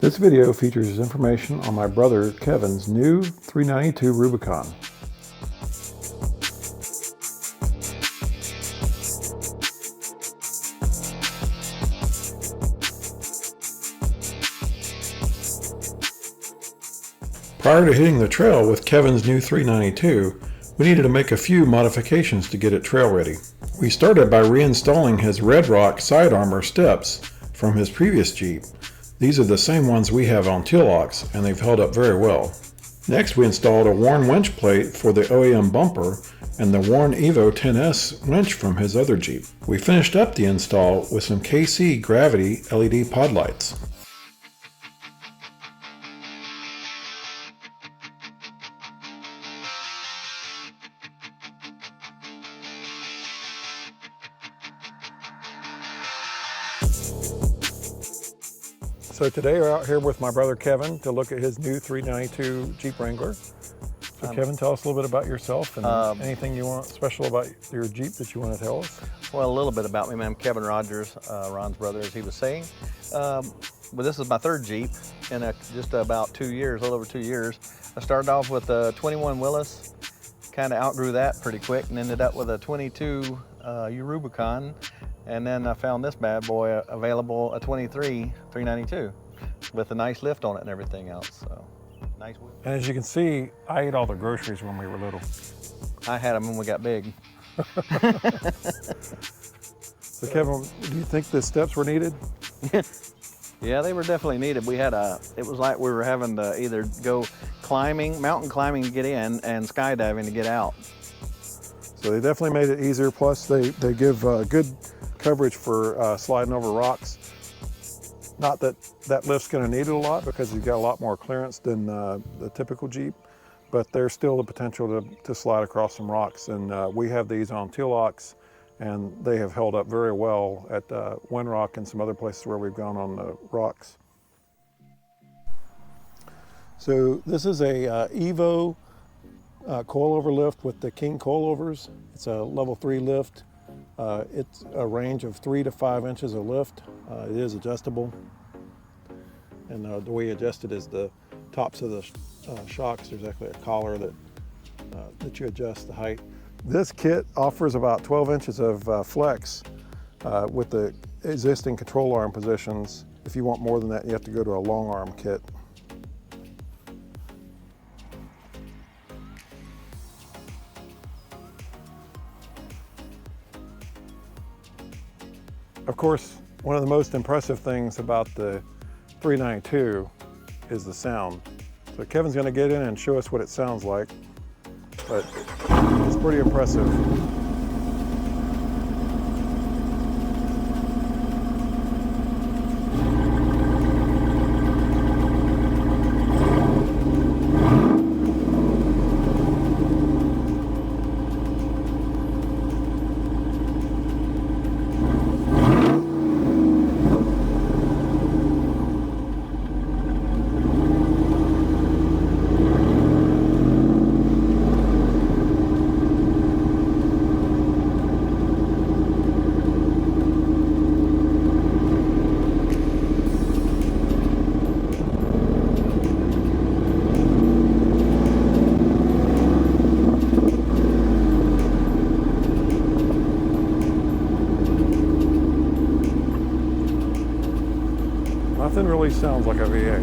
This video features information on my brother Kevin's new 392 Rubicon. Prior to hitting the trail with Kevin's new 392, we needed to make a few modifications to get it trail ready. We started by reinstalling his RedRock side armor steps from his previous Jeep. These are the same ones we have on Teal-Ox, and they've held up very well. Next, we installed a worn winch plate for the OEM bumper and the worn EVO 10S winch from his other Jeep. We finished up the install with some KC Gravity LED pod lights. So today we're out here with my brother Kevin to look at his new 392 Jeep Wrangler. So Kevin, tell us a little bit about yourself and anything you want special about your Jeep that you want to tell us. Well, a little bit about me, man. I'm Kevin Rogers, Ron's brother, as he was saying. But this is my third Jeep in just about 2 years, a little over 2 years. I started off with a 21 Willis, kind of outgrew that pretty quick and ended up with a 22 Rubicon. And then I found this bad boy available, a 23 392 with a nice lift on it and everything else. So nice wheel. And as you can see, I ate all the groceries when we were little. I had them when we got big. So Kevin, do you think the steps were needed? Yeah, they were definitely needed. We had it was like we were having to either go climbing, mountain climbing to get in and skydiving to get out. So they definitely made it easier. Plus they give good coverage for sliding over rocks. Not that that lift's going to need it a lot because you've got a lot more clearance than the typical Jeep, but there's still the potential to slide across some rocks. And we have these on Teal-Ox, and they have held up very well at Wrangler and some other places where we've gone on the rocks. So this is a EVO coilover lift with the King Coilovers. It's a level 3 lift. It's a range of 3 to 5 inches of lift. It is adjustable, and the way you adjust it is the tops of the shocks. There's actually a collar that you adjust the height. This kit offers about 12 inches of flex with the existing control arm positions. If you want more than that, you have to go to a long arm kit. Of course, one of the most impressive things about the 392 is the sound. So Kevin's going to get in and show us what it sounds like, but it's pretty impressive. Nothing really sounds like a V8.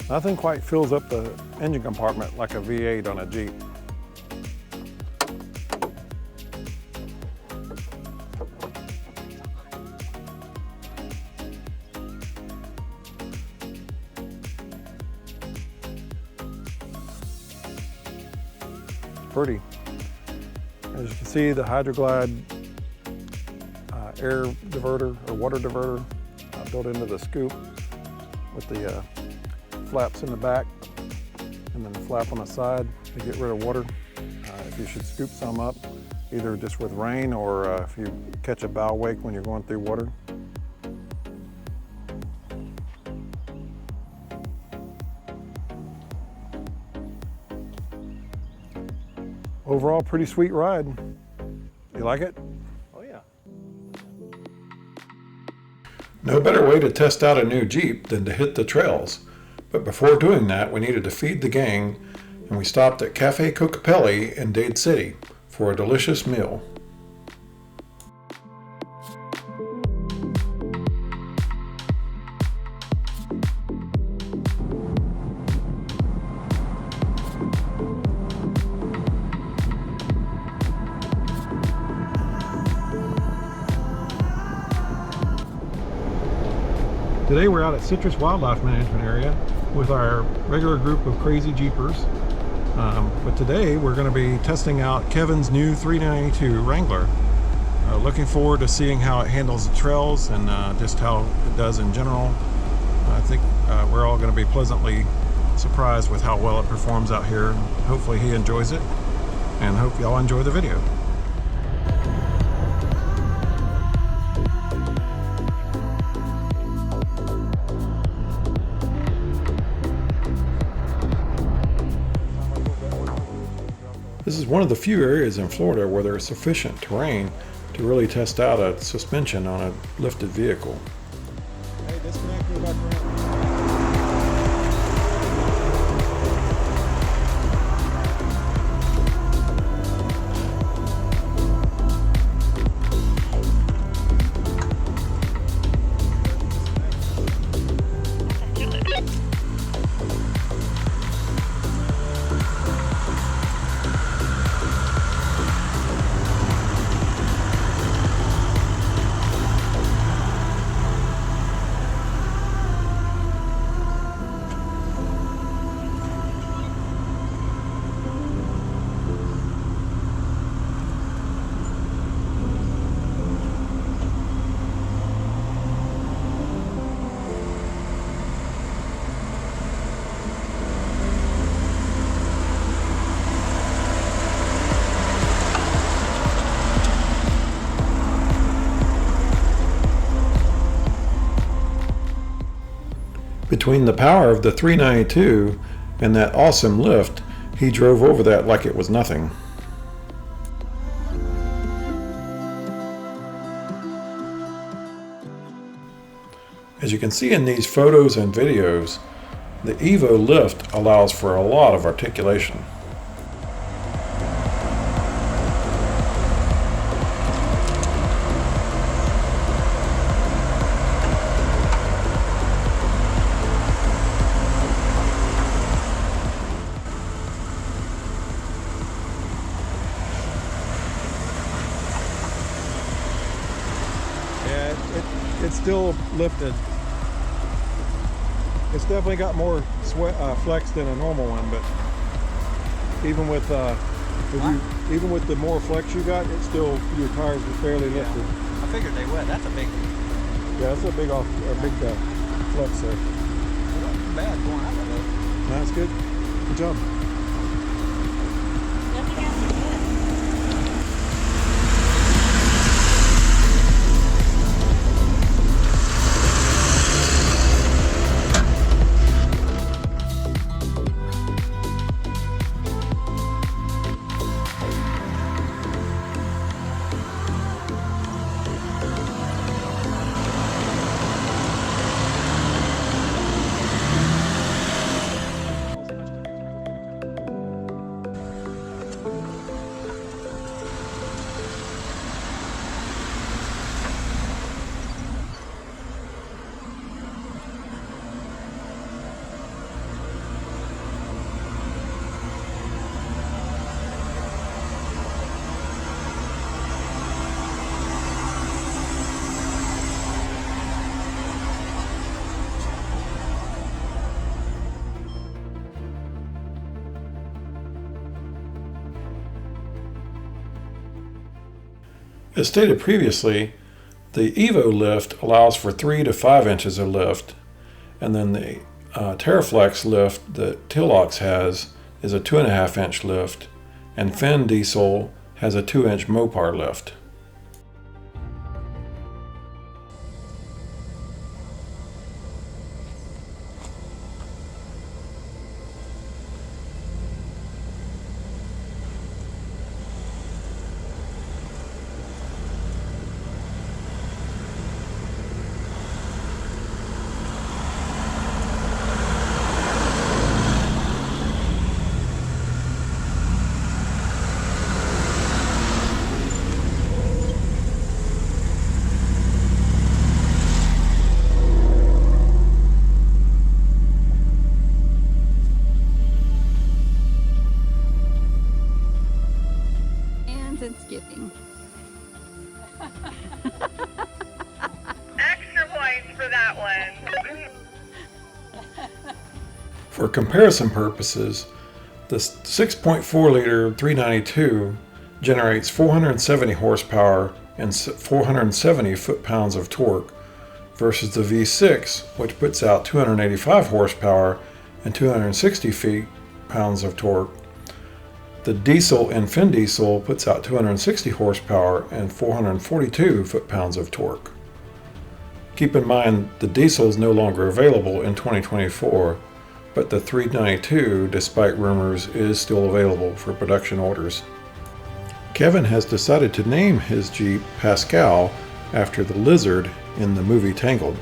Nothing quite fills up the engine compartment like a V8 on a Jeep. Pretty. As you can see, the Hydroglide air diverter or water diverter built into the scoop with the flaps in the back and then the flap on the side to get rid of water. You should scoop some up, either just with rain or if you catch a bow wake when you're going through water. overall, pretty sweet ride. You like it? Oh yeah. No better way to test out a new Jeep than to hit the trails. But before doing that, we needed to feed the gang, and we stopped at Cafe Cocapelli in Dade City for a delicious meal. Today we're out at Citrus Wildlife Management Area with our regular group of crazy Jeepers. But today we're going to be testing out Kevin's new 392 Wrangler. Looking forward to seeing how it handles the trails and just how it does in general. I think we're all going to be pleasantly surprised with how well it performs out here. Hopefully he enjoys it, and hope y'all enjoy the video. This is one of the few areas in Florida where there is sufficient terrain to really test out a suspension on a lifted vehicle. Hey, disconnect me back around. Between the power of the 392 and that awesome lift, he drove over that like it was nothing. As you can see in these photos and videos, the EVO lift allows for a lot of articulation. It's still lifted. It's definitely got more flex than a normal one, but even with even with the more flex you got, it's still, your tires are fairly lifted. I figured they would. That's a big. Yeah, that's a big flex there. It wasn't bad going out of it. That's good. Good job. As stated previously, the EVO lift allows for 3 to 5 inches of lift, and then the TerraFlex lift that Tillox has is a 2.5 inch lift, and Finn Diesel has a 2 inch Mopar lift. Thanksgiving. Extra points for that one. For comparison purposes, the 6.4 liter 392 generates 470 horsepower and 470 foot-pounds of torque versus the V6, which puts out 285 horsepower and 260 feet-pounds of torque. The diesel in Fin Diesel puts out 260 horsepower and 442 foot-pounds of torque. Keep in mind the diesel is no longer available in 2024, but the 392, despite rumors, is still available for production orders. Kevin has decided to name his Jeep Pascal after the lizard in the movie Tangled.